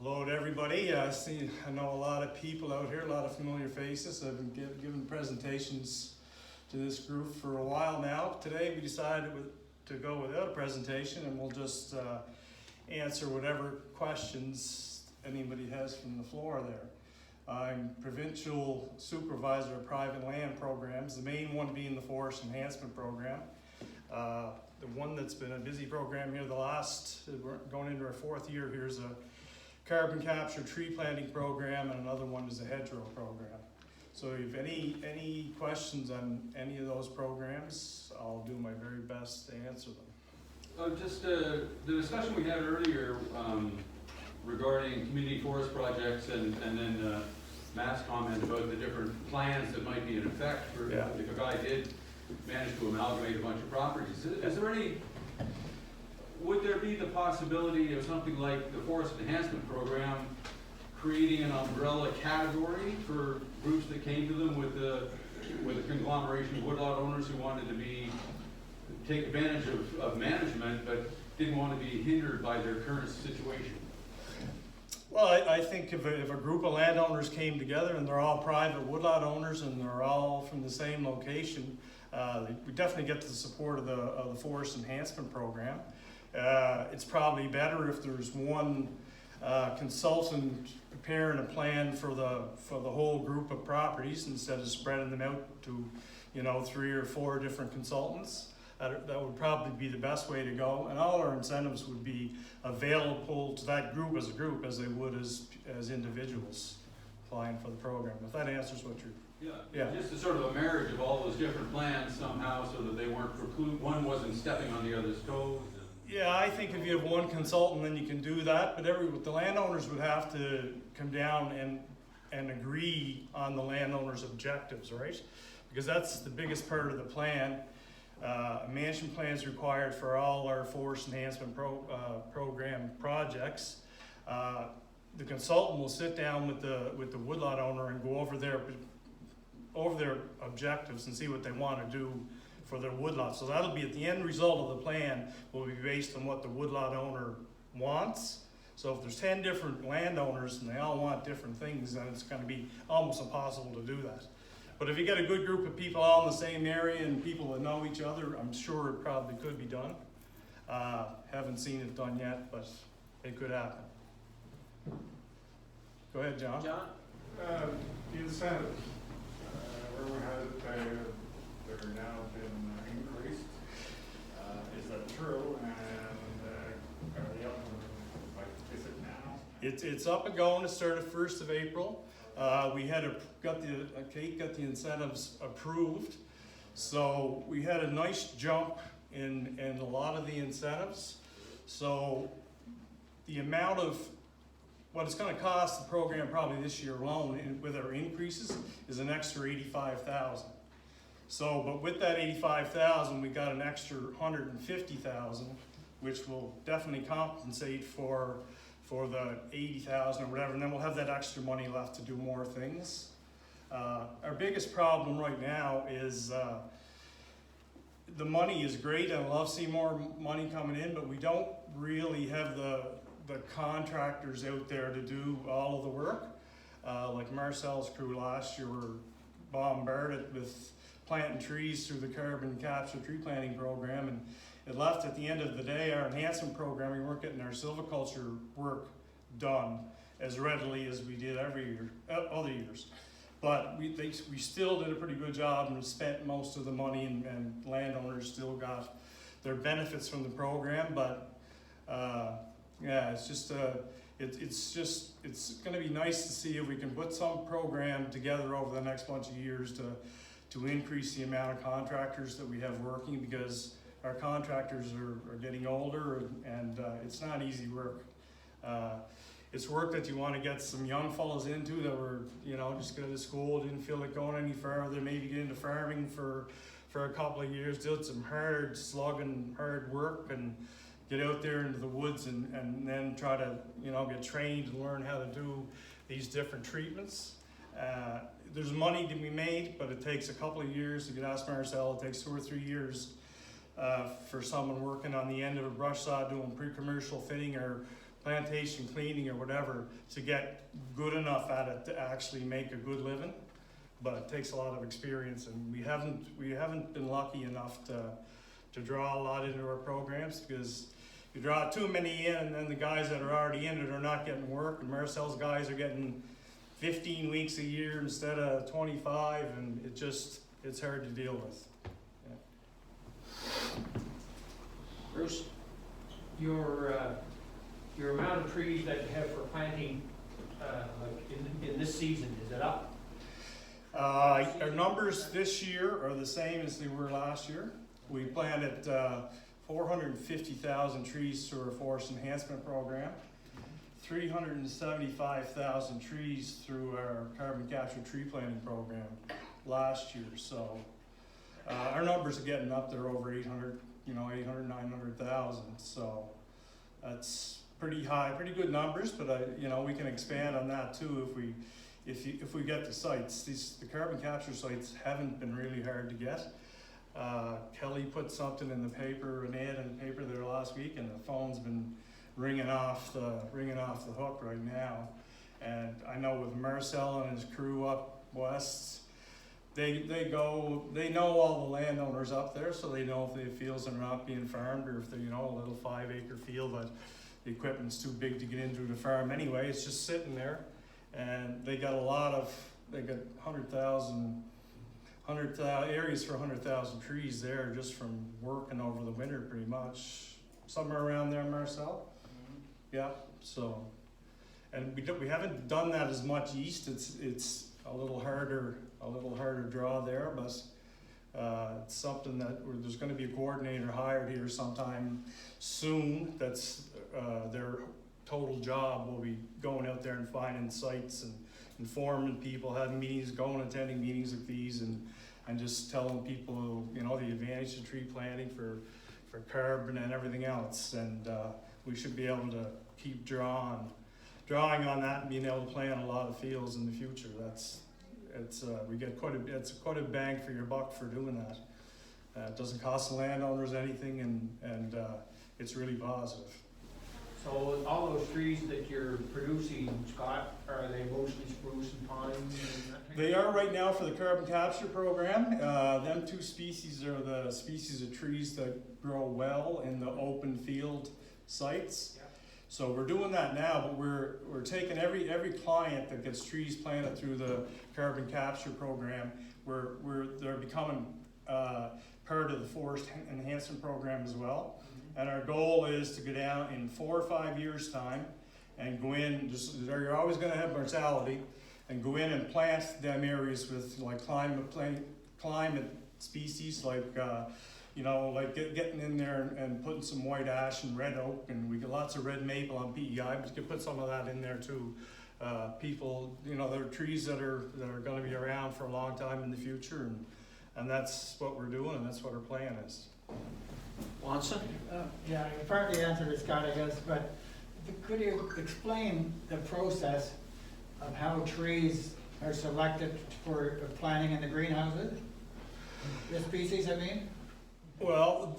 Hello to everybody. I know a lot of people out here, a lot of familiar faces. I've been giving presentations to this group for a while now. Today we decided to go without a presentation, and we'll just answer whatever questions anybody has from the floor there. I'm Provincial Supervisor of Private Land Programs, the main one being the Forest Enhancement Program. The one that's been a busy program here, we're going into our fourth year here, is a carbon capture tree planting program, and another one is a hedgerow program. So if any questions on any of those programs, I'll do my very best to answer them. The discussion we had earlier regarding community forest projects, and then Matt's comment about the different plans that might be in effect for if a guy did manage to amalgamate a bunch of properties. Is there any? Would there be the possibility of something like the Forest Enhancement Program creating an umbrella category for groups that came to them with a conglomeration of woodlot owners who wanted to take advantage of management but didn't want to be hindered by their current situation? Well, I think if a group of landowners came together and they're all private woodlot owners and they're all from the same location, we definitely get the support of the Forest Enhancement Program. It's probably better if there's one consultant preparing a plan for the whole group of properties instead of spreading them out to 3 or 4 different consultants. That would probably be the best way to go, and all our incentives would be available to that group as they would as individuals applying for the program. If that answers what you're... Yeah. Just a sort of a marriage of all those different plans somehow, so that they weren't one wasn't stepping on the other's toes. Yeah, I think if you have one consultant, then you can do that, but the landowners would have to come down and agree on the landowner's objectives, right? Because that's the biggest part of the plan. A management plan is required for all our forest enhancement program projects. The consultant will sit down with the woodlot owner and go over their objectives and see what they want to do for their woodlot. So that'll be at the end result of the plan will be based on what the woodlot owner wants. So if there's 10 different landowners and they all want different things, then it's going to be almost impossible to do that. But if you get a good group of people all in the same area and people that know each other, I'm sure it probably could be done. Haven't seen it done yet, but it could happen. Go ahead, John. The incentives, where we had it, they're now been increased. Is that true? And are they up? Is it now? It's up and going. It started 1st of April. We had got the incentives approved, so we had a nice jump in a lot of the incentives. So the amount of what it's going to cost the program probably this year alone with our increases is an extra $85,000. So, but with that $85,000, we got an extra $150,000, which will definitely compensate for the $80,000 or whatever, and then we'll have that extra money left to do more things. Our biggest problem right now is the money is great, and I love seeing more money coming in, but we don't really have the contractors out there to do all of the work. Like Marcel's crew last year were bombarded with planting trees through the carbon capture tree planting program, and it left at the end of the day our enhancement program. We weren't getting our silviculture work done as readily as we did every year, other years. But we still did a pretty good job and spent most of the money, and landowners still got their benefits from the program. But it's going to be nice to see if we can put some program together over the next bunch of years to increase the amount of contractors that we have working, because our contractors are getting older, and it's not easy work. It's work that you want to get some young fellows into that were, just go to school, didn't feel like going any further, maybe get into farming for a couple of years, did some hard slugging, hard work, and get out there into the woods and then try to, get trained and learn how to do these different treatments. There's money to be made, but it takes a couple of years. You could ask Marcel, it takes 2 or 3 years for someone working on the end of a brush saw doing pre-commercial fitting or plantation cleaning or whatever to get good enough at it to actually make a good living. But it takes a lot of experience, and we haven't been lucky enough to draw a lot into our programs, because you draw too many in, and then the guys that are already in it are not getting work, and Marcel's guys are getting 15 weeks a year instead of 25, and it's hard to deal with. Yeah. Bruce, your amount of trees that you have for planting, like in this season, is it up? Our numbers this year are the same as they were last year. We planted 450,000 trees through our forest enhancement program, 375,000 trees through our carbon capture tree planting program last year. So our numbers are getting up there over 800, 900,000. So that's pretty high, pretty good numbers, but we can expand on that too if we get the sites. The carbon capture sites haven't been really hard to get. Kelly put something in the paper, an ad in the paper there last week, and the phone's been ringing off the hook right now. And I know with Marcel and his crew up west, they know all the landowners up there, so they know if they have fields that are not being farmed, or if they're a little 5-acre field that the equipment's too big to get into the farm anyway. It's just sitting there, and they got 100,000 areas for 100,000 trees there just from working over the winter, pretty much. Somewhere around there, Marcel? Mm-hmm. Yeah, so, and we haven't done that as much east. It's a little harder draw there, but it's something that there's going to be a coordinator hired here sometime soon. That's their total job will be going out there and finding sites and informing people, having meetings, attending meetings like these, and just telling people, the advantage of tree planting for carbon and everything else. And we should be able to keep drawing on that and being able to plant a lot of fields in the future. We get quite a bang for your buck for doing that. It doesn't cost the landowners anything, and it's really positive. So all those trees that you're producing, Scott, are they mostly spruce and pine? They are right now for the carbon capture program. Them two species are the species of trees that grow well in the open field sites. Yeah. So we're doing that now, but we're taking every client that gets trees planted through the carbon capture program. They're becoming part of the forest enhancement program as well. And our goal is to go down in 4 or 5 years' time and go in, you're always going to have mortality, and go in and plant them areas with like climate species, like getting in there and putting some white ash and red oak, and we get lots of red maple on PEI, but you can put some of that in there too. People, there are trees that are going to be around for a long time in the future, and that's what we're doing, and that's what our plan is. Watson? Yeah, you partly answered it, Scott, I guess, but could you explain the process of how trees are selected for planting in the greenhouses? The species, I mean? Well,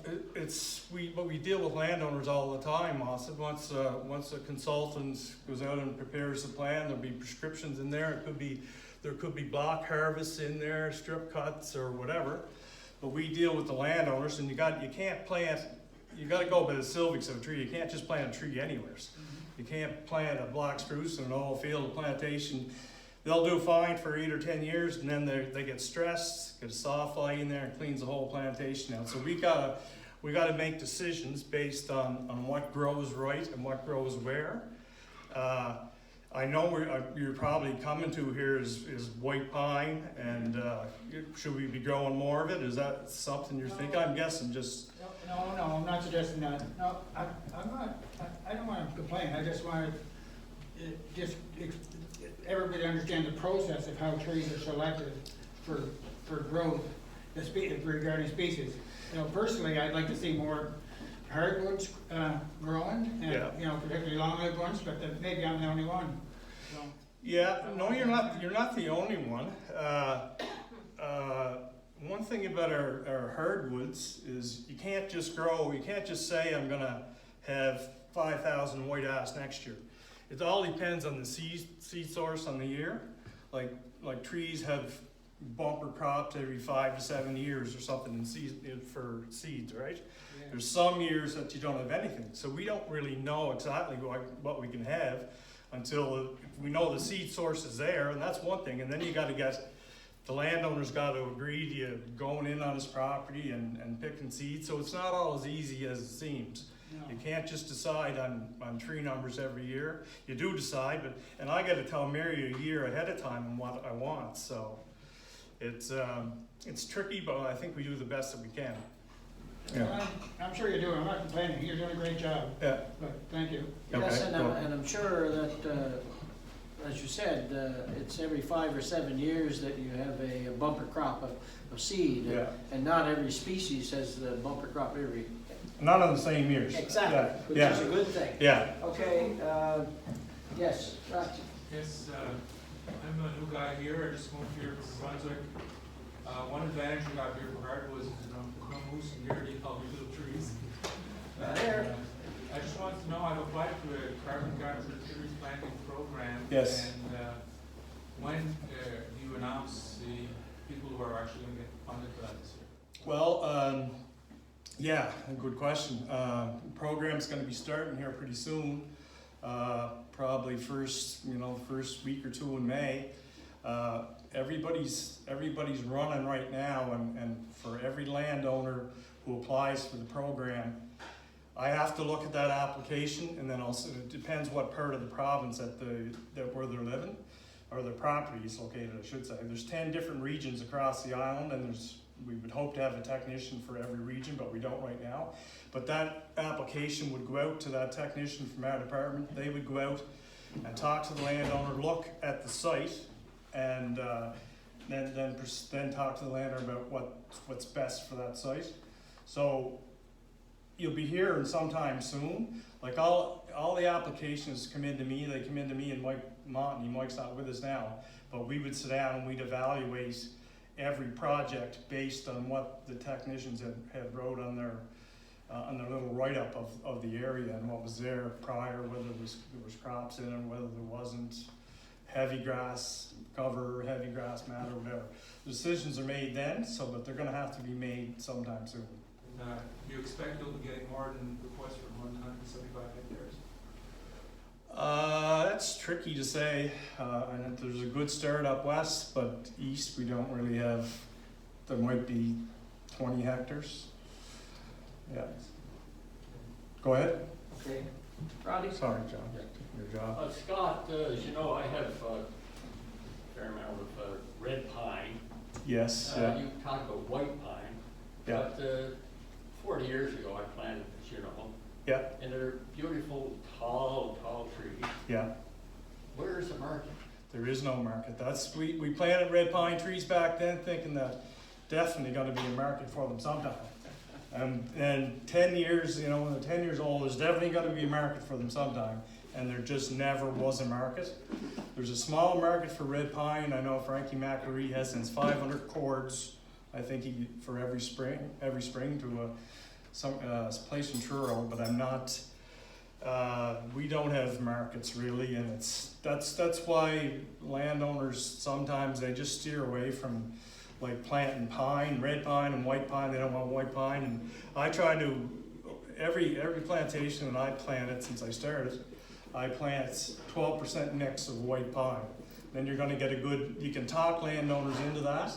we deal with landowners all the time, Austin. Once a consultant goes out and prepares the plan, there'll be prescriptions in there. There could be block harvests in there, strip cuts, or whatever. But we deal with the landowners, and you got to go by the silvics of a tree. You can't just plant a tree anywhere. You can't plant a black spruce in an oil field, a plantation. They'll do fine for 8 or 10 years, and then they get stressed, get a sawfly in there and cleans the whole plantation out. So we gotta make decisions based on what grows right and what grows where. I know you're probably coming to here is white pine, and should we be growing more of it? Is that something you're thinking? I'm guessing just. No, I'm not suggesting that. No, I'm not. I don't want to complain. I just want to everybody to understand the process of how trees are selected for growth, regarding species. Personally, I'd like to see more hardwoods growing, and particularly long-lived ones, but maybe I'm the only one. So. Yeah, no, you're not the only one. One thing about our hardwoods is you can't just say I'm gonna have 5,000 white ash next year. It all depends on the seed source on the year. Like trees have bumper crops every 5 to 7 years or something for seeds, right? Yeah. There's some years that you don't have anything. So we don't really know exactly what we can have until we know the seed source is there, and that's one thing. And then you gotta get, the landowner's gotta agree to you going in on his property and picking seeds. So it's not all as easy as it seems. No. You can't just decide on tree numbers every year. You do decide, and I gotta tell Mary a year ahead of time on what I want, so. It's tricky, but I think we do the best that we can. Yeah. I'm sure you're doing, I'm not complaining, you're doing a great job, Yeah. but thank you. Yes, Okay, and cool. I'm sure that, as you said, it's every 5 or 7 years that you have a bumper crop of seed. Yeah. And not every species has the bumper crop every. Not on the same years. Exactly, which Yeah. is a good thing. Yeah. Okay, yes, Roxy. Yes, I'm a new guy here, I just moved here from Brunswick. One advantage we got here for hardwoods is there's no moose in here, they call me little trees. There. I just wanted to know, I've applied for a carbon capture tree planting program. Yes. And when do you announce the people who are actually gonna get funded for that this year? Well, yeah, a good question. Program's gonna be starting here pretty soon. Probably first week or two in May. Everybody's running right now, and for every landowner who applies for the program, I have to look at that application, and then also, it depends what part of the province where they're living, or their property is located, I should say. There's 10 different regions across the island, and we would hope to have a technician for every region, but we don't right now. But that application would go out to that technician from our department. They would go out and talk to the landowner, look at the site, and then talk to the landowner about what's best for that site. So you'll be hearing sometime soon. Like all the applications come into me. They come into me and Mike Monty. Mike's not with us now, but we would sit down and we'd evaluate every project based on what the technicians had wrote on their little write-up of the area and what was there prior, whether there was crops in it, whether there wasn't, heavy grass cover, heavy grass matter, whatever. The decisions are made then, but they're gonna have to be made sometime soon. And do you expect you'll be getting more than requests for 175 hectares? That's tricky to say, and there's a good start up west, but east we don't really have. There might be 20 hectares. Yeah. Go ahead. Okay. Roddy? Sorry, John. Your job. Scott, as you know, I have a fair amount of red pine. Yes. Yeah. You talk about white pine. Yeah. But 40 years ago, I planted this, Yeah. and they're beautiful, tall trees. Yeah. Where is the market? There is no market. We planted red pine trees back then, thinking that definitely going to be a market for them sometime. And 10 years, when they're 10 years old, there's definitely going to be a market for them sometime. And there just never was a market. There's a small market for red pine. I know Frankie McAree has since 500 cords, I think for every spring to some place in Truro, but I'm not. We don't have markets really, and that's why landowners sometimes they just steer away from like planting pine, red pine and white pine. They don't want white pine, and I try to every plantation that I planted since I started, I plant 12% mix of white pine. Then you're going to get you can talk landowners into that,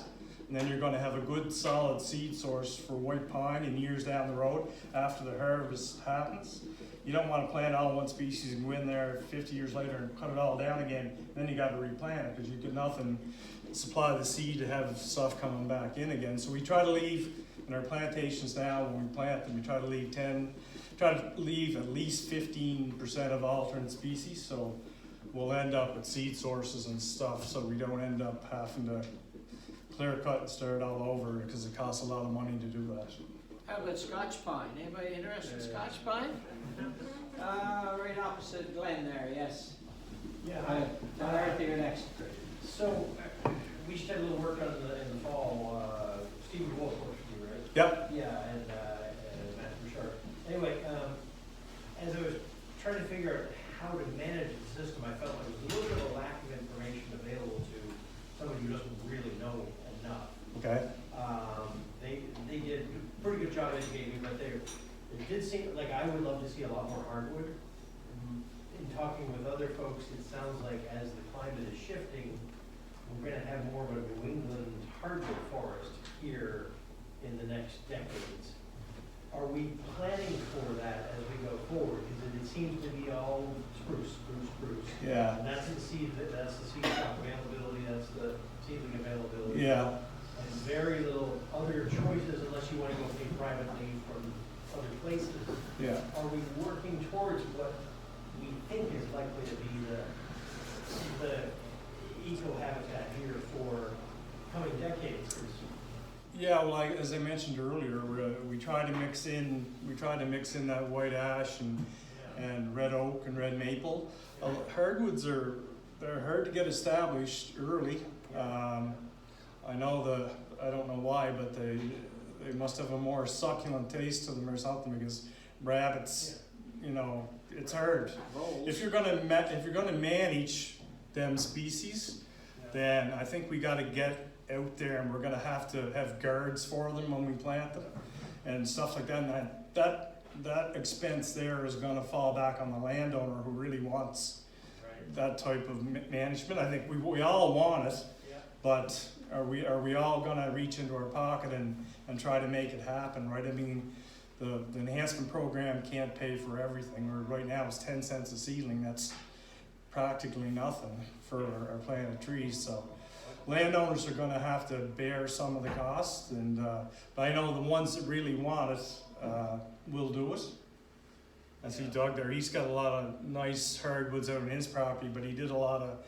and then you're going to have a good solid seed source for white pine in years down the road after the harvest happens. You don't want to plant all one species and go in there 50 years later and cut it all down again. Then you got to replant it because you get nothing supply the seed to have stuff coming back in again. So we try to leave in our plantations now when we plant them. We try to leave at least 15% of alternate species. So we'll end up with seed sources and stuff. So we don't end up having to clear cut and start all over because it costs a lot of money to do that. How about Scotch pine? Anybody interested in Scotch pine? Right opposite Glen there, yes. Yeah, Dorothy, you're next. so we just had a little work on in the fall, Stephen Wolf worked for you, right? Yep. Yeah, and Matt Bouchard. Anyway, as I was figure out how to manage the system. I felt like there was a little bit of a lack of information available to somebody who doesn't really know enough. Okay. They did a pretty good job educating me, but it did seem like I would love to see a lot more hardwood. In talking with other folks, it sounds like as the climate is shifting, we're gonna have more of a New England hardwood forest here in the next decades. Are we planning for that as we go forward? Because it seems to be all spruce. Yeah. And that's the seed stock availability, that's the seedling availability. Yeah. And very little other choices unless you want to go pay privately from other places. Yeah. Are we working towards what we think is likely to be the eco habitat here for coming decades? 'Cause Yeah, well, as I mentioned earlier, we try to mix in that white ash and red oak and red maple. Hardwoods they're hard to get established early. I don't know why, but they must have a more succulent taste to them or something, because rabbits, it's hard. If you're gonna manage them species, then I think we gotta get out there, and we're gonna have to have guards for them when we plant them and stuff like that. And that expense there is gonna fall back on the landowner who really wants that type of management. I think we all want it, but are we all gonna reach into our pocket and try to make it happen, right? I mean, the enhancement program can't pay for everything. Right now it's 10 cents a seedling. That's practically nothing for our planted trees. So landowners are gonna have to bear some of the costs, but I know the ones that really want it will do it. I see Doug there. He's got a lot of nice hardwoods out on his property, but he did a lot of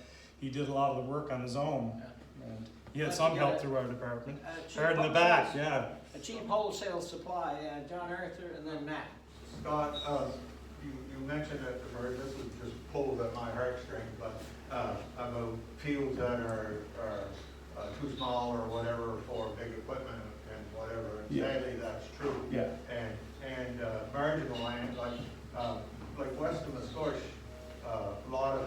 the work on his own. And he had some help through our department. Right in the back, yeah. A cheap wholesale supply, John Arthur and then Matt. Scott, you mentioned it, or this was just pulled at my heartstring, but about fields that are too small or whatever for big equipment and whatever. And Yeah. sadly, that's true. Yeah. And marginal land, like west of Muskosh, a lot of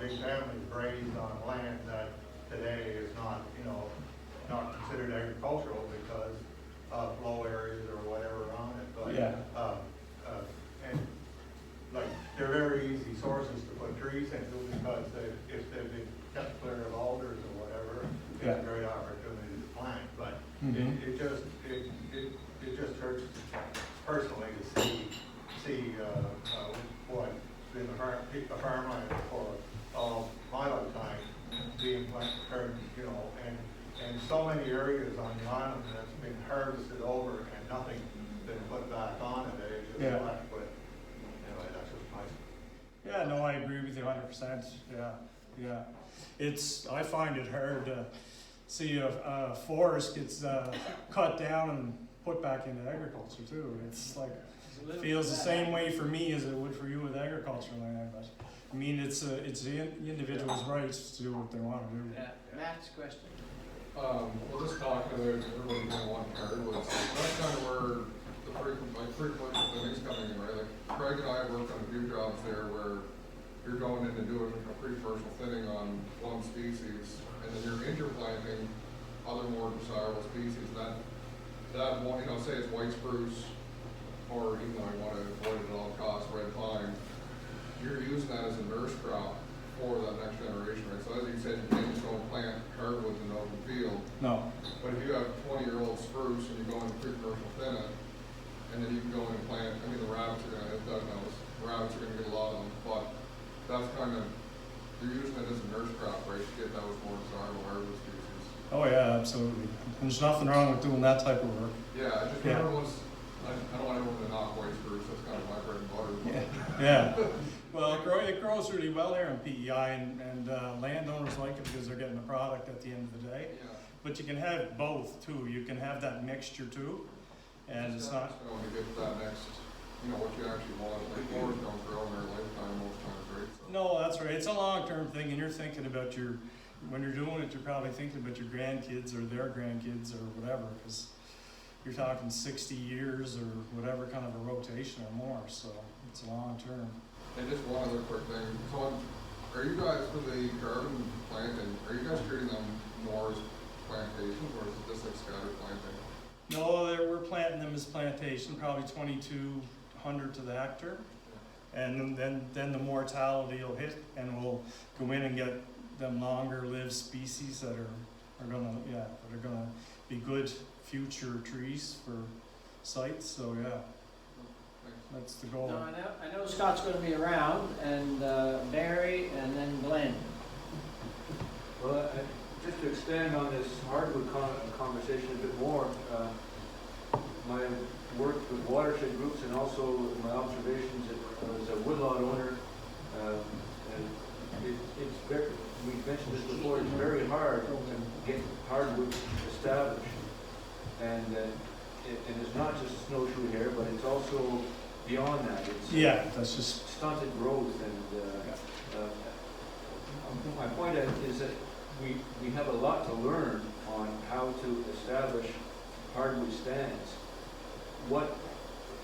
big families raised on land that today is not considered agricultural because of low areas or whatever on it. But Yeah. and like they're very easy sources to put trees into because if they've been kept clear of alders or whatever, it's a great opportunity to plant. But it just hurts personally to see what been a farmland for all my lifetime being planted, and so many areas on the island that's been harvested over and nothing been put back on it. It's just left with. Anyway, that's just my. Yeah, no, I agree with you 100%. Yeah. I find it hard to see a forest gets cut down and put back into agriculture too. It's like, feels the same way for me as it would for you with agricultural land, but I mean, it's the individual's rights to do what they want to do. Yeah. Matt's question. Well, this talk, everybody's gonna want hardwoods. That's kind of where the frequent thing's coming in, right? Like Craig and I worked on a few jobs there where you're going in and doing a pre-commercial thinning on one species, and then you're interplanting other more desirable species. That one, say it's white spruce, or even though you want to avoid it at all costs, red pine, you're using that as a nurse crop for that next generation, right? So as you said, you can't just go and plant hardwoods in an open field. No. But if you have 20-year-old spruce and you go into pre-commercial thin it, and then you can go in and plant, the rabbits are gonna, Doug knows, rabbits are gonna get a lot of them, but that's kind of, you're using it as a nurse crop, right, to get those more desirable hardwood species. Oh yeah, absolutely. There's nothing wrong with doing that type of work. Yeah, I just remember once, I don't want everyone to knock white spruce, that's kind of my bread and butter. Yeah. Well, it grows really well here in PEI, and landowners like it because they're getting the product at the end of the day. Yeah. But you can have both too. You can have that mixture too, and it's not. Just going to get that next, what you actually want. Like forests don't grow in their lifetime most times, right? So. No, that's right. It's a long-term thing, and you're thinking about when you're doing it, you're probably thinking about your grandkids or their grandkids or whatever, because you're talking 60 years or whatever kind of a rotation or more. So it's long-term. And just one other quick thing, so are you guys, for the carbon planting, are you guys treating them more as plantations, or is it just like scattered planting? No, we're planting them as plantation, probably 2,200 to the hectare. And then the mortality will hit, and we'll go in and get them longer lived species that are gonna be good future trees for sites, so yeah, that's the goal. No, I know Scott's gonna be around, and Barry, and then Glenn. Well, just to expand on this hardwood conversation a bit more, my work with watershed groups and also my observations as a woodlot owner, and it's very, we've mentioned this before, it's very hard to get hardwood established. And it's not just snowshoe hair, but it's also beyond that. It's that's just stunted growth, and my point is that we have a lot to learn on how to establish hardwood stands. What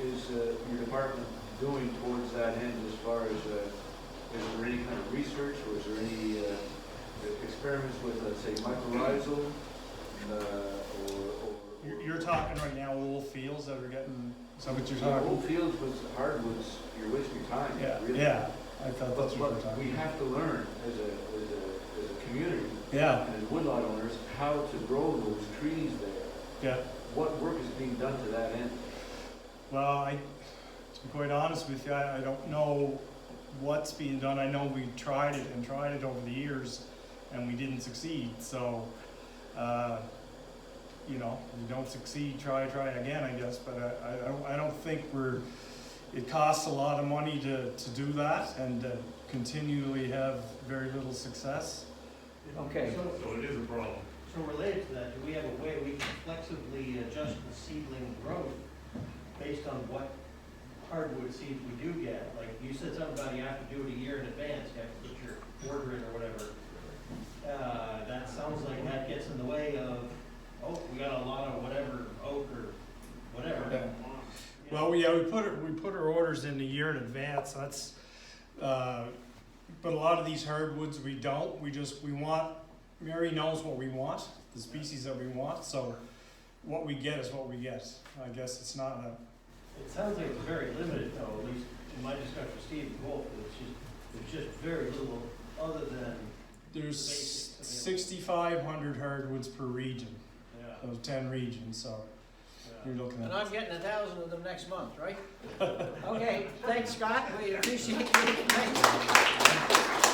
is your department doing towards that end, as far as is there any kind of research, or is there any experiments with, let's say, mycorrhizal, or you're talking right now old fields that are getting. Is that what you're talking? old fields with hardwoods, you're wasting your time. Really. Yeah. I thought that's what you're But we talking. have to learn as a community Yeah. and as woodlot owners how to grow those trees there. Yeah. What work is being done to that end? Well, to be quite honest with you, I don't know what's being done. I know we tried it over the years, and we didn't succeed. So, you don't succeed, try again, I guess. But I don't think it costs a lot of money to do that, and continually have very little success. Okay. So it is a problem. So related to that, do we have a way we can flexibly adjust the seedling growth based on what hardwood seeds we do get? Like you said something about you have to do it a year in advance, you have to put your order in or whatever. That sounds like that gets in the way of, we got a lot of whatever, oak or whatever. Yeah. Well, we put our orders in a year in advance. That's, but a lot of these hardwoods we don't. We want. Mary knows what we want, the species that we want. So, what we get is what we get. I guess it's not a. It sounds like it's very limited, though. At least in my discussion with Steve and Wolf, there's just very little other than. There's 6,500 hardwoods per region. Yeah. Those 10 regions. So. You're looking And at. I'm getting 1,000 of them next month, right? Okay, thanks, Scott, we appreciate you. Thanks.